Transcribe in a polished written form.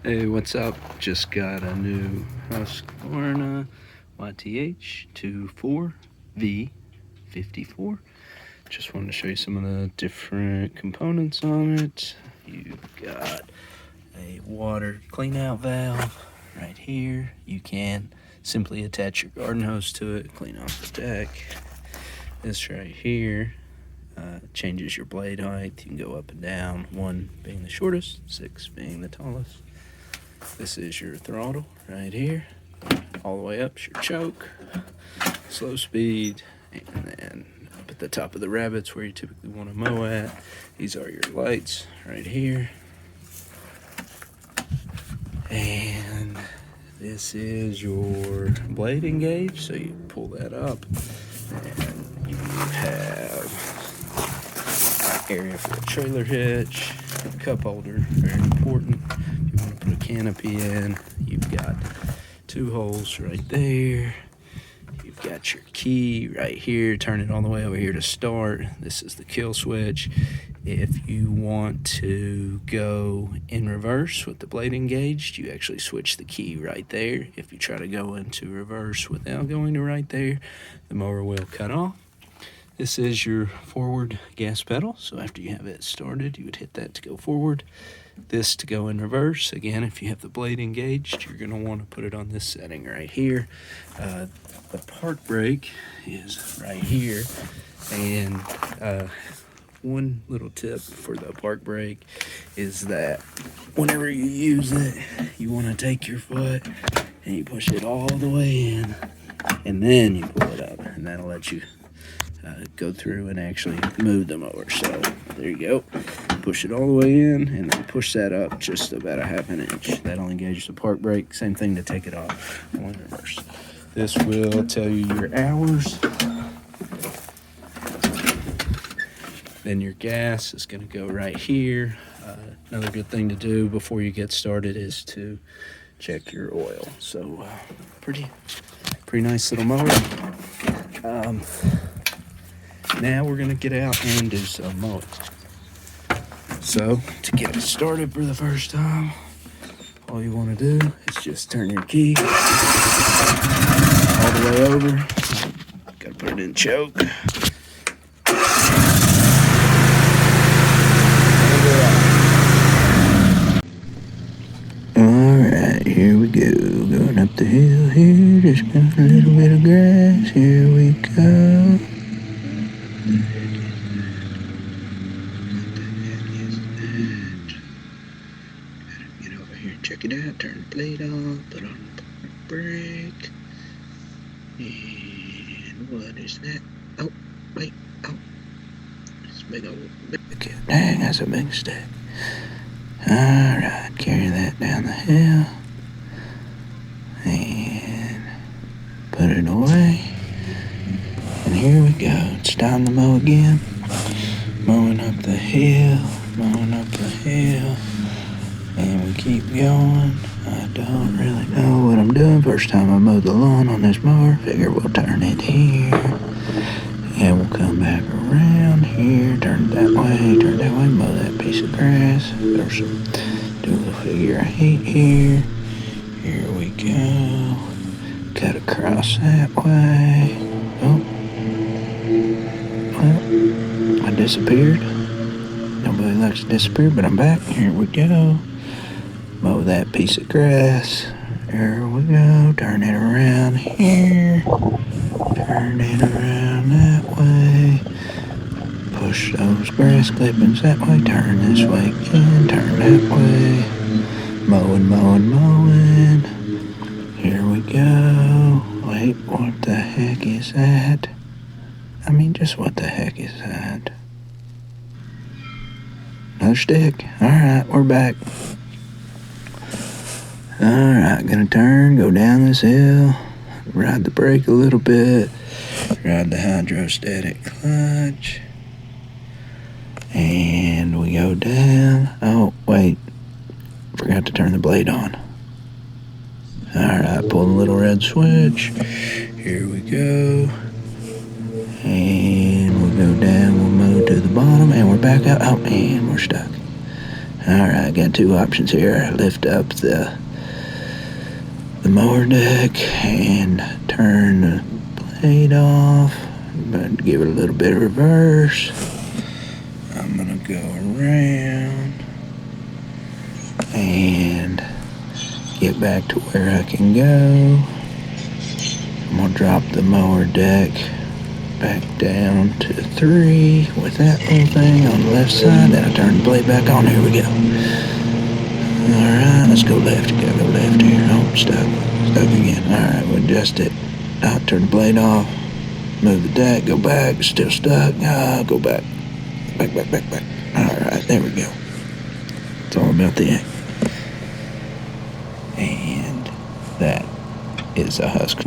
Hey, what's up? Just got a new Husqvarna YTH24V54. Just wanted to show you some of the different components on it. You've got a water cleanout valve right here. You can simply attach your garden hose to it, clean off the deck. This right here changes your blade height. You can go up and down, 1 being the shortest, 6 being the tallest. This is your throttle right here. All the way up's your choke, slow speed, and then up at the top of the rabbets where you typically want to mow at, these are your lights right here. And this is your blade engage, so you pull that up and you have an area for a trailer hitch, a cup holder, very important. If you want to put a canopy in, you've got 2 holes right there. You've got your key right here, turn it all the way over here to start. This is the kill switch. If you want to go in reverse with the blade engaged, you actually switch the key right there. If you try to go into reverse without going to right there, the mower will cut off. This is your forward gas pedal, so after you have it started, you would hit that to go forward. This to go in reverse. Again, if you have the blade engaged, you're going to want to put it on this setting right here. The park brake is right here, and one little tip for the park brake is that whenever you use it, you want to take your foot and you push it all the way in, and then you pull it up, and that'll let you go through and actually move the mower. So there you go, push it all the way in and then push that up just about a ½ inch. That'll engage the park brake. Same thing to take it off on reverse. This will tell you your hours. Then your gas is going to go right here. Another good thing to do before you get started is to check your oil. So pretty nice little mower. Now we're going to get out and do some mowing. So to get it started for the first time, all you want to do is just turn your key all the way over. Got to put it in choke. Alright, here we go. Going up the hill here, just got a little bit of grass. Here we go. Get over here and check it out. Turn the blade off, put on the park brake. And what is that? Oh, wait, oh. It's big old. Dang, that's a big stick. Alright, carry that down the hill. And put it away. And here we go. It's time to mow again. Mowing up the hill, mowing up the hill. And we keep going. I don't really know what I'm doing. First time I mowed the lawn on this mower. Figure we'll turn it here. And we'll come back around here. Turn it that way, mow that piece of grass. Do a little figure 8 here. Here we go. Cut across that way. Oh. Well, I disappeared. Nobody likes to disappear, but I'm back. Here we go. Mow that piece of grass. There we go. Turn it around here. Turn it around that way. Push those grass clippings that way. Turn this way again. Turn that way. Mowing, mowing, mowing. Here we go. Wait, what the heck is that? I mean, just what the heck is that? Another stick. Alright, we're back. Alright, gonna turn, go down this hill, ride the brake a little bit, ride the hydrostatic clutch, and we go down. Oh, wait, forgot to turn the blade on. Alright, pull the little red switch. Here we go. And we'll go down, we'll move to the bottom, and we're back out. Oh, and we're stuck. Alright, got two options here. Lift up the mower deck and turn the blade off, but give it a little bit of reverse. I'm gonna go around and get back to where I can go. I'm gonna drop the mower deck back down to 3 with that little thing on the left side. Then I turn the blade back on. Here we go. Alright, let's go left. Gotta go left here. Oh, stuck again. Alright, we'll adjust it. I'll turn the blade off. Move the deck, go back, still stuck. Go back. Back. Alright, there we go. It's all about the egg. And that is a Husqvarna.